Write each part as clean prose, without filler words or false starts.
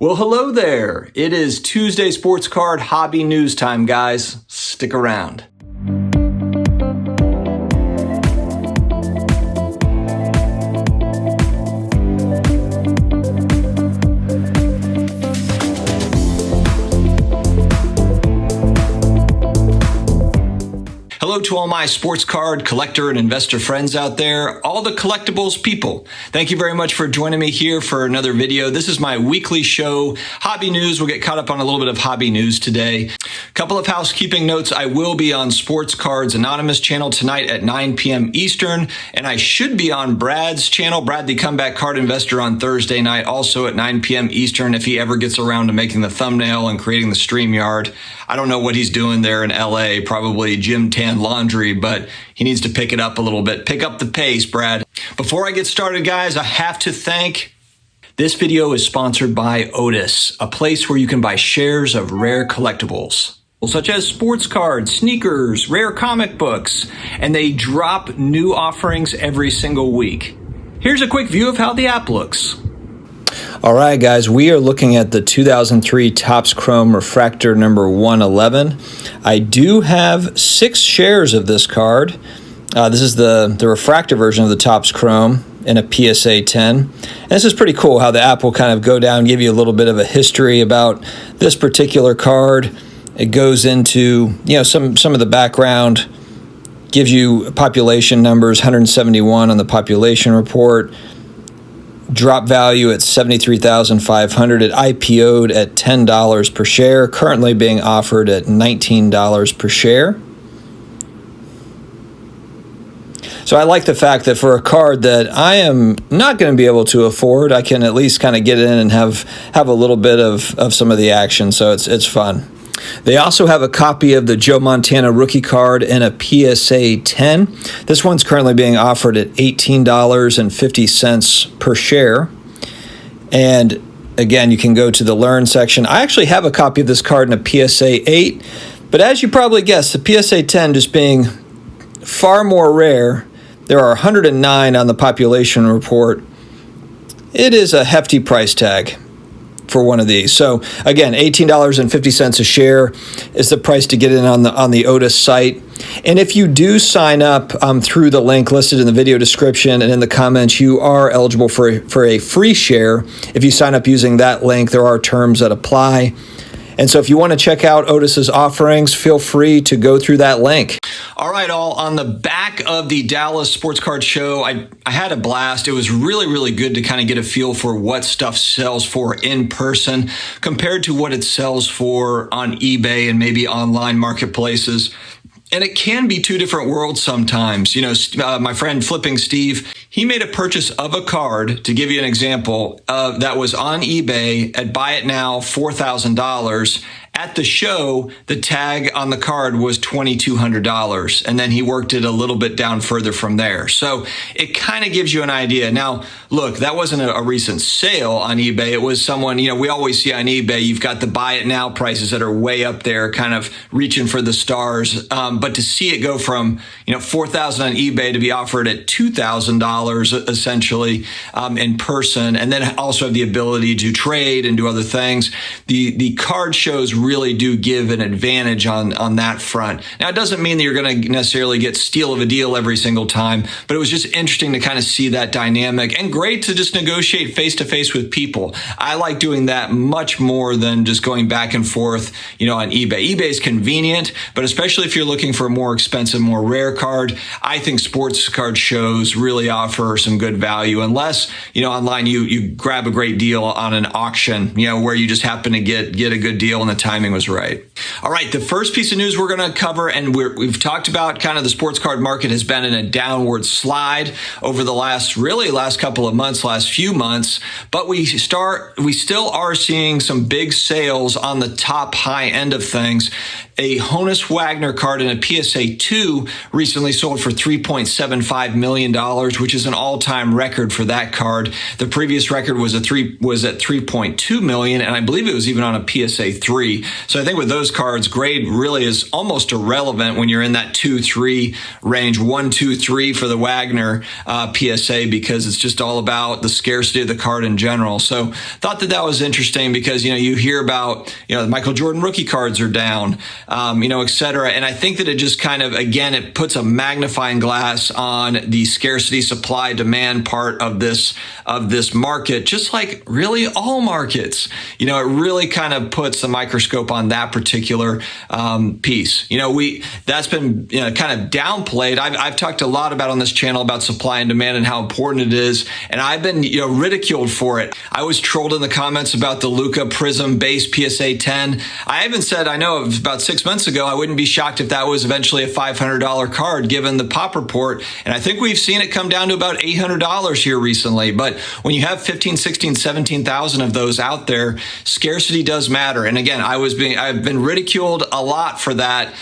Well, hello there. It is Tuesday Sports Card Hobby News time, guys. Stick around. Hello to all my sports card collector and investor friends out there, all the collectibles people. Thank you very much for joining me here for another video. This is my weekly show, Hobby News. We'll get caught up on a little bit of hobby news today. A couple of housekeeping notes. I will be on Sports Cards Anonymous channel tonight at 9 p.m. Eastern, and I should be on Brad's channel, Brad the Comeback Card Investor, on Thursday night, also at 9 p.m. Eastern, if he ever gets around to making the thumbnail and creating the StreamYard. I don't know what he's doing there in LA, probably gym tan laundry, but he needs to pick it up a little bit. Pick up the pace, Brad. Before I get started, guys, I have to thank. This video is sponsored by Otis, a place where you can buy shares of rare collectibles, such as sports cards, sneakers, rare comic books, and they drop new offerings every single week. Here's a quick view of how the app looks. All right, guys, we are looking at the 2003 Topps Chrome Refractor number 111. I do have 6 shares of this card. This is the refractor version of the Topps Chrome in a PSA 10. And this is pretty cool how the app will kind of go down, give you a little bit of a history about this particular card. It goes into, some of the background, gives you population numbers, 171 on the population report. Drop value at $73,500. It IPO'd at $10 per share, currently being offered at $19 per share. So I like the fact that for a card that I am not going to be able to afford, I can at least kind of get in and have a little bit of some of the action. So it's fun. They also have a copy of the Joe Montana rookie card in a PSA 10. This one's currently being offered at $18.50 per share. And again, you can go to the Learn section. I actually have a copy of this card in a PSA 8, but as you probably guessed, the PSA 10 just being far more rare, there are 109 on the population report. It is a hefty price tag for one of these. So again, $18.50 a share is the price to get in on the Otis site. And if you do sign up through the link listed in the video description and in the comments, you are eligible for a free share. If you sign up using that link, there are terms that apply. And so if you want to check out Otis's offerings, feel free to go through that link. All right, all, on the back of the Dallas Sports Card Show, I had a blast. It was really, really good to kind of get a feel for what stuff sells for in person compared to what it sells for on eBay and maybe online marketplaces. And it can be two different worlds sometimes. My friend Flipping Steve, he made a purchase of a card, to give you an example, that was on eBay at Buy It Now, $4,000. At the show, the tag on the card was $2,200, and then he worked it a little bit down further from there. So it kind of gives you an idea. Now, look, that wasn't a recent sale on eBay. It was someone, we always see on eBay, you've got the Buy It Now prices that are way up there, kind of reaching for the stars. But to see it go from, $4,000 on eBay to be offered at $2,000 essentially in person, and then also have the ability to trade and do other things, the card shows really do give an advantage on that front. Now, it doesn't mean that you're going to necessarily get steal of a deal every single time, but it was just interesting to kind of see that dynamic, and great to just negotiate face-to-face with people. I like doing that much more than just going back and forth, on eBay. eBay is convenient, but especially if you're looking for a more expensive, more rare card, I think sports card shows really offer some good value, unless, online you grab a great deal on an auction, where you just happen to get a good deal and the timing was right. All right, the first piece of news we're going to cover, and we've talked about kind of the sports card market has been in a downward slide over the last couple of months, last few months, but we still are seeing some big sales on the top high end of things. a Honus Wagner card in a PSA 2 recently sold for $3.75 million, which is an all-time record for that card. The previous record was at $3.2 million, and I believe it was even on a PSA 3. So I think with those cards, grade really is almost irrelevant when you're in that 2-3 range, 1, 2, 3 for the Wagner PSA, because it's just all about the scarcity of the card in general. So thought that was interesting because, you hear about, the Michael Jordan rookie cards are down, et cetera. And I think that it just kind of, again, it puts a magnifying glass on the scarcity, supply, demand part of this market, just like really all markets. It really kind of puts the microscope on that particular piece. That's been kind of downplayed. I've talked a lot about on this channel about supply and demand and how important it is, and I've been ridiculed for it. I was trolled in the comments about the Luka Prism base PSA 10. I even said, I know it was about 6 months ago, I wouldn't be shocked if that was eventually a $500 card given the pop report, and I think we've seen it come down to about $800 here recently. But when you have 15, 16, 17,000 of those out there, scarcity does matter. And again, I've been ridiculed a lot for that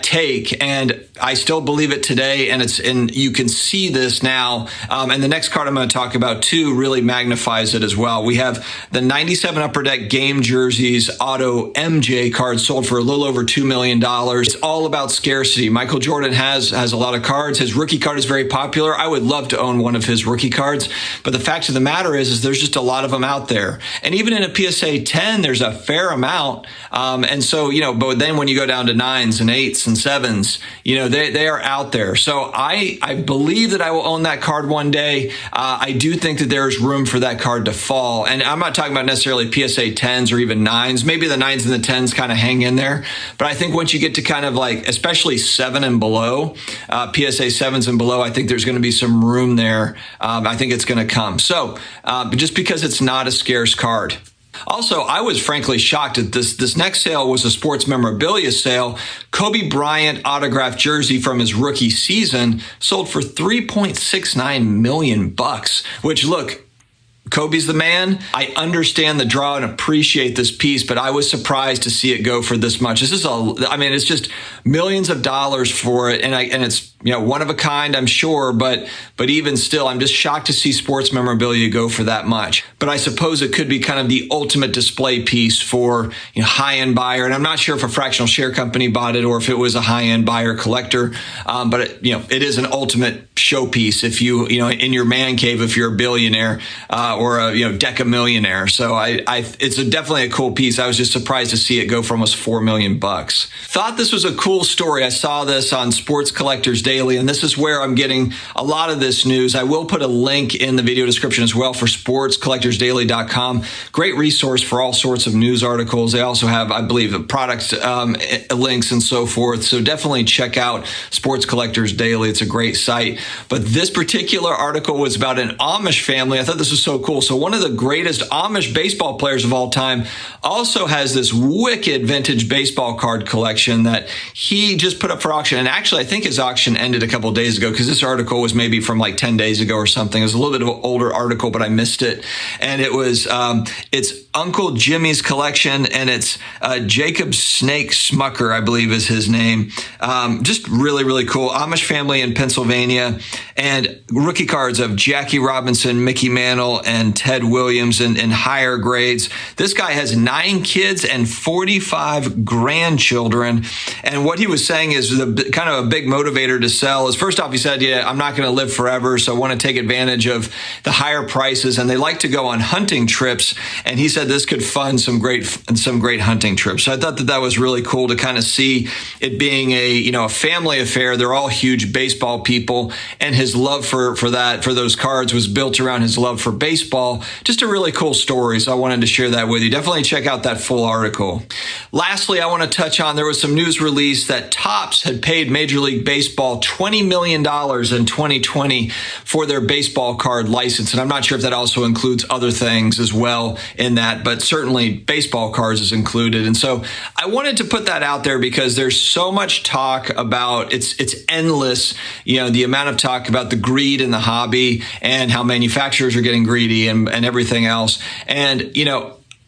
take, and I still believe it today, and you can see this now. And the next card I'm going to talk about too really magnifies it as well. We have the 97 Upper Deck Game Jerseys Auto MJ card sold for a little over $2 million. It's all about scarcity. Michael Jordan has a lot of cards. His rookie card is very popular. I would love to own one of his rookie cards, but the fact of the matter is there's just a lot of them out there. And even in a PSA 10, there's a fair amount. And so, but then when you go down to 9s and 8s and 7s, they are out there. So I believe that I will own that card one day. I do think that there's room for that card to fall. And I'm not talking about necessarily PSA 10s or even 9s. Maybe the 9s and the 10s kind of hang in there. But I think once you get to kind of like, especially 7 and below, PSA 7s and below, I think there's going to be some room there. I think it's going to come. So just because it's not a scarce card. Also, I was frankly shocked that this next sale was a sports memorabilia sale. Kobe Bryant autographed jersey from his rookie season sold for $3.69 million, which, look, Kobe's the man. I understand the draw and appreciate this piece, but I was surprised to see it go for this much. It's just millions of dollars for it, and it's one of a kind, I'm sure, but even still, I'm just shocked to see sports memorabilia go for that much. But I suppose it could be kind of the ultimate display piece for high-end buyer, and I'm not sure if a fractional share company bought it or if it was a high-end buyer collector. But it is an ultimate showpiece if you in your man cave if you're a billionaire or a deca millionaire. So it's definitely a cool piece. I was just surprised to see it go for almost $4 million. Thought this was a cool story. I saw this on Sports Collectors Daily, and this is where I'm getting a lot of this news. I will put a link in the video description as well for sportscollectorsdaily.com. Great resource for all sorts of news articles. They also have, I believe, product links and so forth. So definitely check out Sports Collectors Daily. It's a great site. But this particular article was about an Amish family. I thought this was so cool. So one of the greatest Amish baseball players of all time also has this wicked vintage baseball card collection that he just put up for auction. And actually, I think his auction ended a couple of days ago because this article was maybe from like 10 days ago or something. It was a little bit of an older article, but I missed it. And it was, it's Uncle Jimmy's collection, and it's Jacob Snake Smucker, I believe is his name. Just really, really cool. Amish family in Pennsylvania, and rookie cards of Jackie Robinson, Mickey Mantle, and Ted Williams in higher grades. This guy has 9 kids and 45 grandchildren. And what he was saying is the kind of a big motivator to sell is, first off, he said, I'm not going to live forever, so I want to take advantage of the higher prices. And they like to go on hunting trips. And he said this could fund some great hunting trips. So I thought that was really cool to kind of see it being a family affair. They're all huge baseball people, and his love for those cards was built around his love for baseball. Just a really cool story. So I wanted to share that with you. Definitely check out that full article. Lastly, I want to touch on, there was some news release that Topps had paid Major League Baseball $20 million in 2020 for their baseball card license. And I'm not sure if that also includes other things as well in that, but certainly baseball cards is included. And so I wanted to put that out there because there's so much talk about, it's endless, the amount of talk about the greed in the hobby and how manufacturers are getting greedy and everything else. And,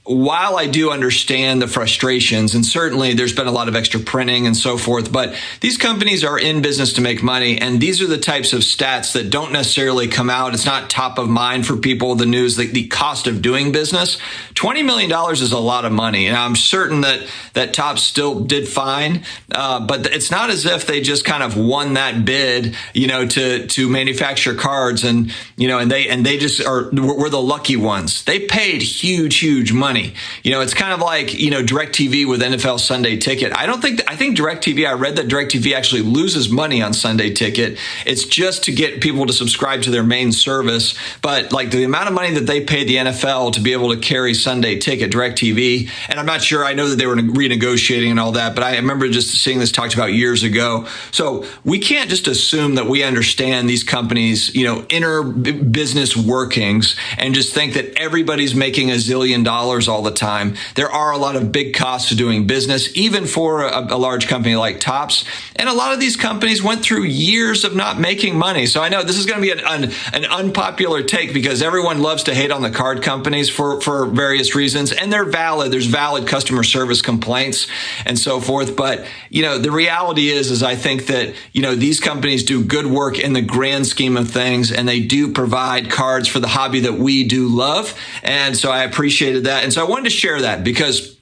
while I do understand the frustrations, and certainly there's been a lot of extra printing and so forth, but these companies are in business to make money. And these are the types of stats that don't necessarily come out. It's not top of mind for people, the news, the cost of doing business. $20 million is a lot of money. And I'm certain that Topps still did fine. But it's not as if they just kind of won that bid, to manufacture cards and they just were the lucky ones. They paid huge money. It's kind of like, DirecTV with NFL Sunday Ticket. I think DirecTV, I read that DirecTV actually loses money on Sunday Ticket. It's just to get people to subscribe to their main service. But like the amount of money that they paid the NFL to be able to carry Sunday Ticket, DirecTV, and I'm not sure, I know that they were renegotiating and all that, but I remember just seeing this talked about years ago. So we can't just assume that we understand these companies, inner business workings and just think that everybody's making $1 zillion all the time. There are a lot of big costs to doing business, even for a large company like Topps. And a lot of these companies went through years of not making money. So I know this is going to be an unpopular take because everyone loves to hate on the card companies for various reasons. And they're valid. There's valid customer service complaints and so forth. But, the reality is I think that, these companies do good work in the grand scheme of things, and they do provide cards for the hobby that we do love. And so I appreciated that. And so I wanted to share that because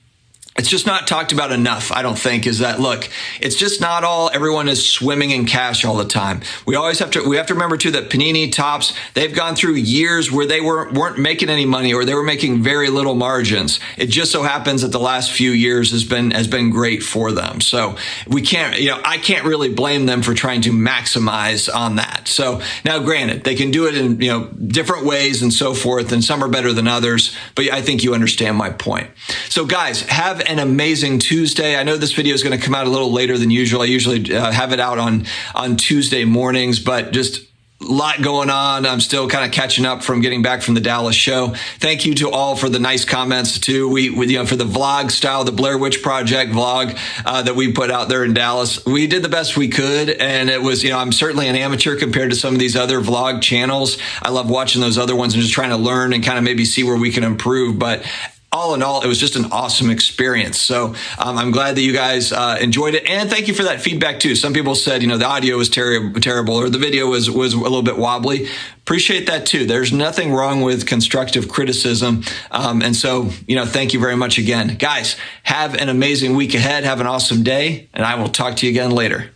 it's just not talked about enough, I don't think, is that, look, it's just not all, everyone is swimming in cash all the time. We have to remember too that Panini, Topps, they've gone through years where they weren't making any money or they were making very little margins. It just so happens that the last few years has been great for them. So we can't, I can't really blame them for trying to maximize on that. So now granted, they can do it in, different ways and so forth, and some are better than others, but I think you understand my point. So guys, have an amazing Tuesday. I know this video is going to come out a little later than usual. I usually have it out on Tuesday mornings, but just a lot going on. I'm still kind of catching up from getting back from the Dallas show. Thank you to all for the nice comments too. We for the vlog style, the Blair Witch Project vlog that we put out there in Dallas. We did the best we could, and it was, I'm certainly an amateur compared to some of these other vlog channels. I love watching those other ones and just trying to learn and kind of maybe see where we can improve. But all in all, it was just an awesome experience. So I'm glad that you guys enjoyed it. And thank you for that feedback too. Some people said, the audio was terrible or the video was a little bit wobbly. Appreciate that too. There's nothing wrong with constructive criticism. And so, thank you very much again. Guys, have an amazing week ahead. Have an awesome day. And I will talk to you again later.